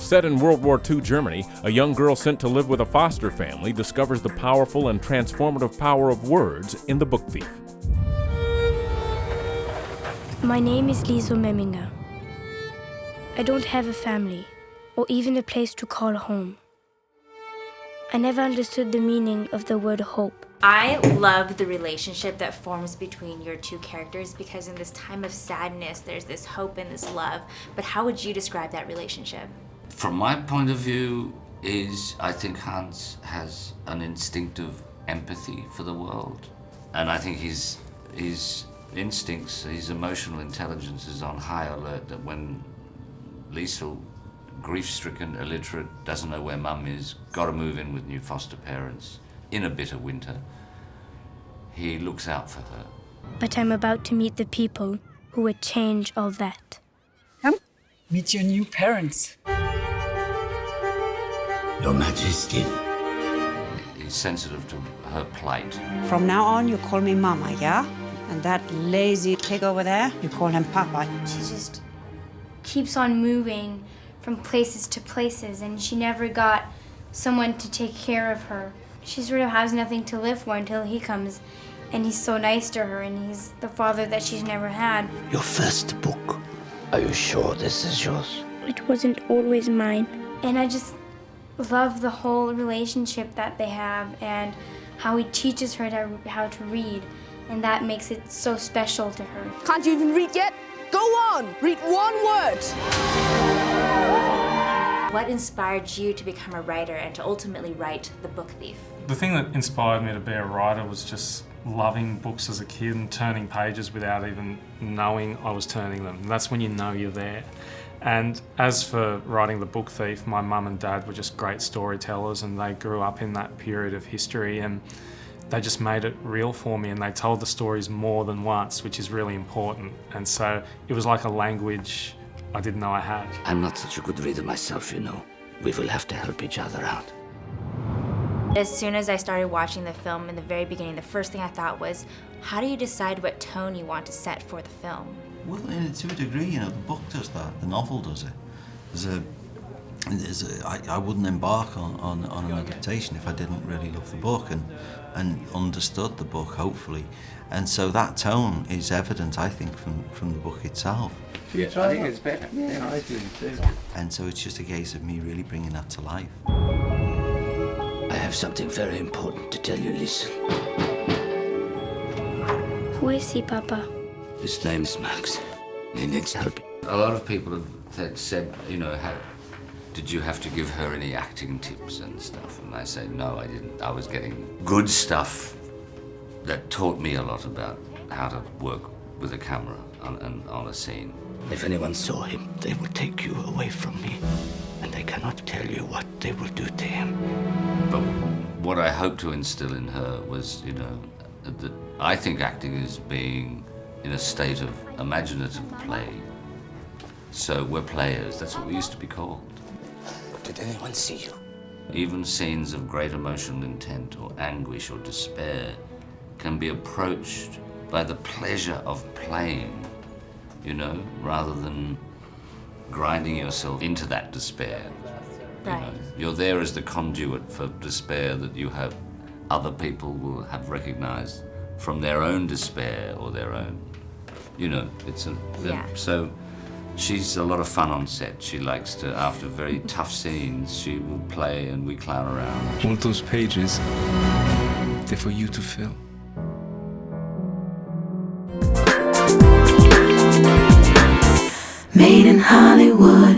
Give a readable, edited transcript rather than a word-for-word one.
Set in World War II Germany, a young girl sent to live with a foster family discovers the powerful and transformative power of words in The Book Thief. My name is Liesl Memminger. I don't have a family, or even a place to call home. I never understood the meaning of the word hope. I love the relationship that forms between your two characters because in this time of sadness, there's this hope and this love. But how would you describe that relationship? From my point of view, I think Hans has an instinctive empathy for the world. And I think his instincts, his emotional intelligence is on high alert that when Liesl, grief-stricken, illiterate, doesn't know where mum is, got to move in with new foster parents in a bitter winter, he looks out for her. But I'm about to meet the people who would change all that. Come, meet your new parents. Your Majesty. He's sensitive to her plight. From now on, you call me Mama, yeah? And that lazy pig over there, you call him Papa. She just keeps on moving from places to places, and she never got someone to take care of her. She sort of has nothing to live for until he comes, and he's so nice to her, and he's the father that she's never had. Your first book. Are you sure this is yours? It wasn't always mine. And I just love the whole relationship that they have and how he teaches her how to read, and that makes it so special to her. Can't you even read yet? Go on, read one word. What inspired you to become a writer and to ultimately write The Book Thief? The thing that inspired me to be a writer was just loving books as a kid and turning pages without even knowing I was turning them. And that's when you know you're there. And as for writing The Book Thief, my mum and dad were just great storytellers, and they grew up in that period of history, and they just made it real for me, and they told the stories more than once, which is really important. And so it was like a language I didn't know I had. I'm not such a good reader myself, you know. We will have to help each other out. As soon as I started watching the film in the very beginning, the first thing I thought was, how do you decide what tone you want to set for the film? Well, to a degree, you know, the book does that, the novel does it. I wouldn't embark on an adaptation if I didn't really love the book and understood the book, hopefully. And so that tone is evident, I think, from the book itself. Yeah, I think it's better. Yeah, I do too. And so it's just a case of me really bringing that to life. I have something very important to tell you, Liesl. Who is he, Papa? His name is Max. He needs help. A lot of people have said, you know, did you have to give her any acting tips and stuff? And I say, no, I didn't. I was getting good stuff that taught me a lot about how to work with a camera on a scene. If anyone saw him, they would take you away from me. And I cannot tell you what they will do to him. But what I hope to instill in her was, you know, that I think acting is being in a state of imaginative play. So we're players, that's what we used to be called. Did anyone see you? Even scenes of great emotional intent or anguish or despair can be approached by the pleasure of playing, you know, rather than grinding yourself into that despair. Right. You know, you're there as the conduit for despair that you have other people will have recognized from their own despair or their own, you know, so she's a lot of fun on set. She likes to, after very tough scenes, she will play and we clown around. All those pages, they're for you to fill. Made in Hollywood.